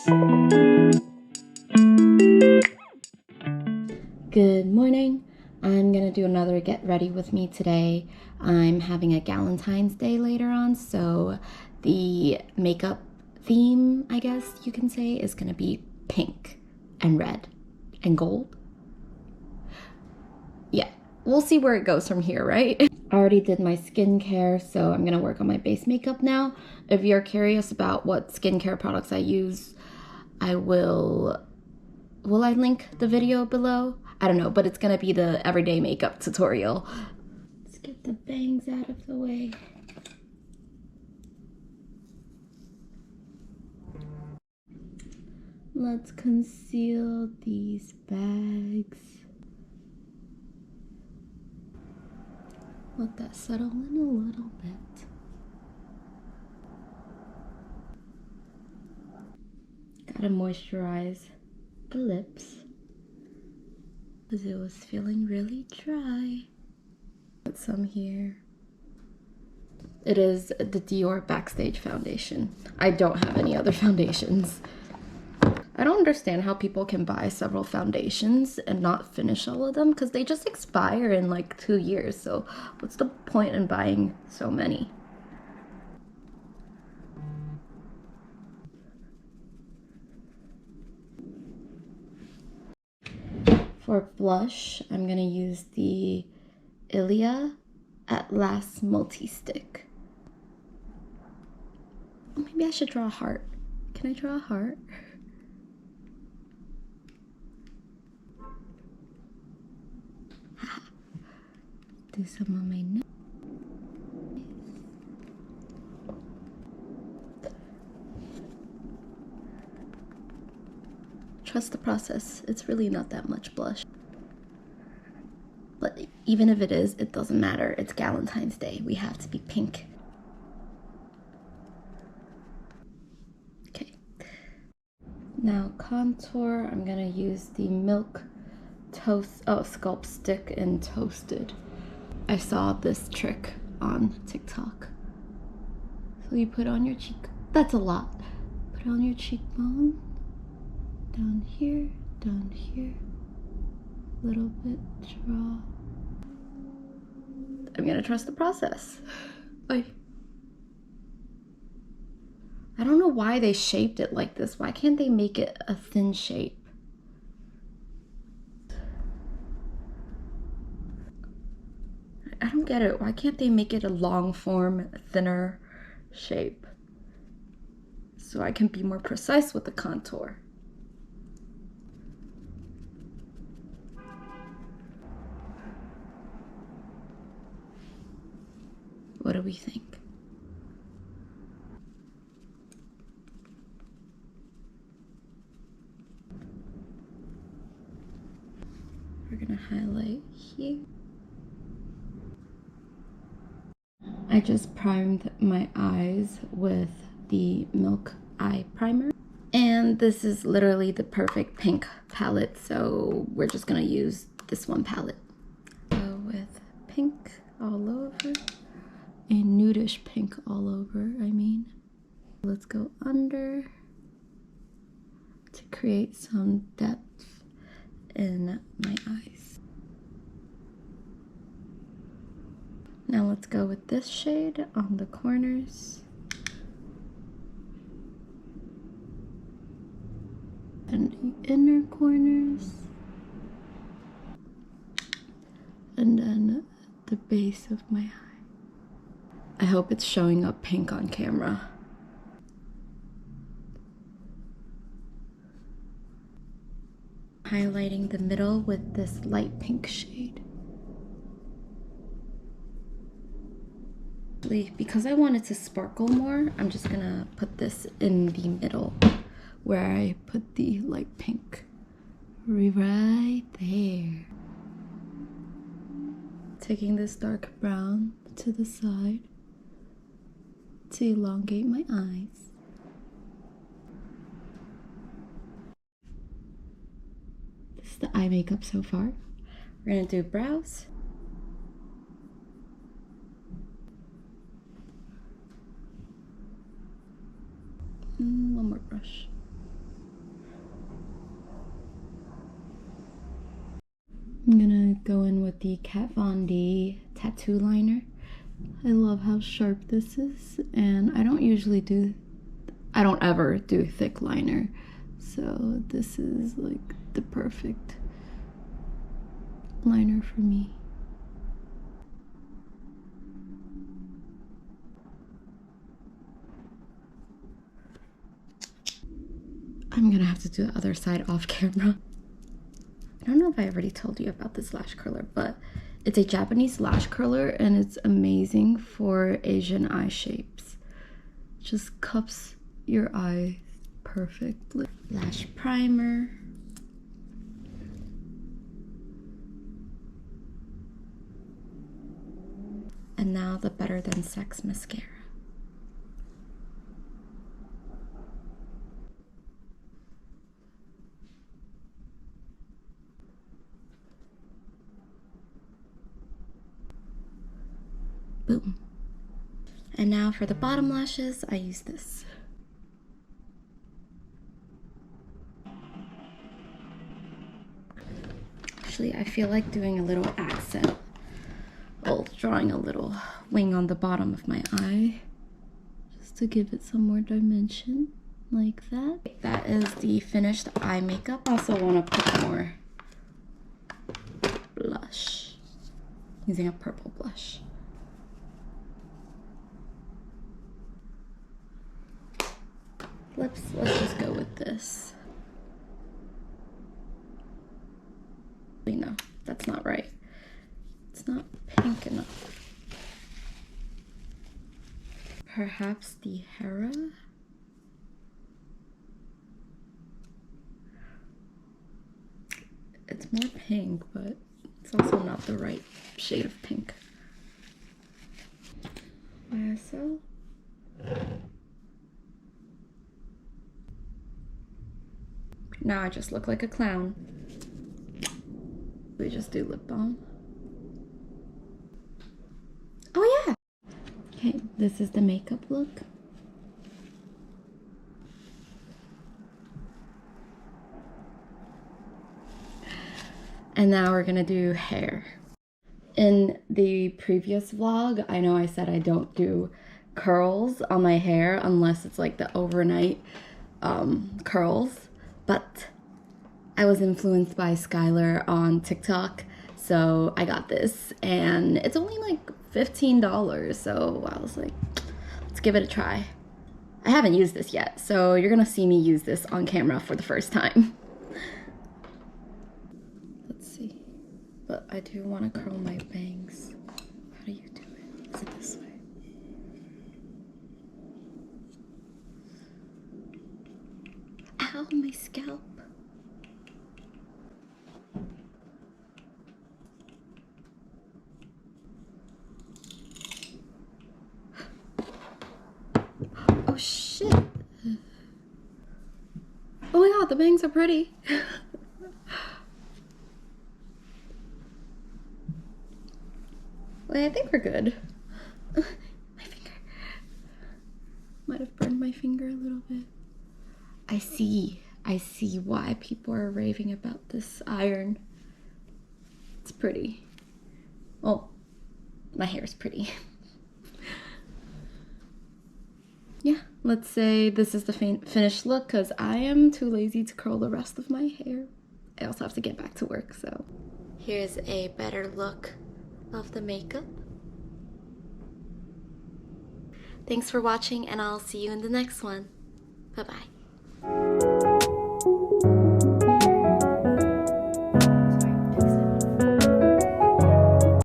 Good morning. I'm gonna do another get ready with me today. I'm having a Galentine's Day later on, so the makeup theme, I guess you can say, is gonna be pink and red and gold. Yeah, we'll see where it goes from here, right? I already did my skincare, so I'm gonna work on my base makeup now. If you're curious about what skincare products I use, will I link the video below? I don't know, but it's gonna be the everyday makeup tutorial. Let's get the bangs out of the way. Let's conceal these bags. Let that settle in a little bit. Gotta moisturize the lips because it was feeling really dry. Put some here. It is the Dior Backstage foundation. I don't have any other foundations. I don't understand how people can buy several foundations and not finish all of them because they just expire in like 2 years. So what's the point in buying so many? For blush, I'm gonna use the Ilia at Last Multi-Stick. Maybe I should draw a heart. Can I draw a heart? Do some on my nose. Trust the process. It's really not that much blush. But even if it is, it doesn't matter. It's Galentine's Day. We have to be pink. Okay. Now contour, I'm gonna use the Milk Sculpt Stick and Toasted. I saw this trick on TikTok. So you put on your cheek. That's a lot. Put it on your cheekbone. Down here, little bit, draw. I'm gonna trust the process. I don't know why they shaped it like this. Why can't they make it a thin shape? I don't get it. Why can't they make it a long form, thinner shape? So I can be more precise with the contour. What do we think? We're gonna highlight here. I just primed my eyes with the Milk Eye Primer. And this is literally the perfect pink palette, so we're just gonna use this one palette. So with pink all over, a nudish pink all over, I mean. Let's go under to create some depth in my eyes. Now let's go with this shade on the corners. And the inner corners. And then the base of my eye. I hope it's showing up pink on camera. Highlighting the middle with this light pink shade. Because I want it to sparkle more, I'm just gonna put this in the middle where I put the light pink. Right there. Taking this dark brown to the side to elongate my eyes. This is the eye makeup so far. We're gonna do brows. One more brush. I'm gonna go in with the Kat Von D tattoo liner. I love how sharp this is, and I don't ever do thick liner, so this is like the perfect liner for me. I'm gonna have to do the other side off camera. I don't know if I already told you about this lash curler, but it's a Japanese lash curler and it's amazing for Asian eye shapes. Just cups your eyes perfectly. Lash primer. And now the Better Than Sex mascara. Boom. And now for the bottom lashes, I use this. Actually, I feel like doing a little accent. Well, drawing a little wing on the bottom of my eye, just to give it some more dimension, like that. That is the finished eye makeup. I also want to put more blush, using a purple blush. Lips, let's just go with this. No, that's not right. It's not pink enough. Perhaps the Hera? It's more pink, but it's also not the right shade of pink. YSL. Now I just look like a clown. We just do lip balm. Oh yeah! Okay, this is the makeup look. And now we're gonna do hair. In the previous vlog, I know I said I don't do curls on my hair unless it's like the overnight curls, but I was influenced by Skylar on TikTok, so I got this, and it's only like $15, so I was like, let's give it a try. I haven't used this yet, so you're gonna see me use this on camera for the first time. Let's see, but I do want to curl my bangs. How do you do it? Is it this way? Ow, my scalp. Oh shit. Oh my god, the bangs are pretty. Wait, I think we're good. My finger. Might have burned my finger a little bit. I see why people are raving about this iron. It's pretty. Well, my hair is pretty. Yeah, let's say this is the finished look because I am too lazy to curl the rest of my hair. I also have to get back to work, so. Here's a better look of the makeup. Thanks for watching, and I'll see you in the next one. Bye-bye.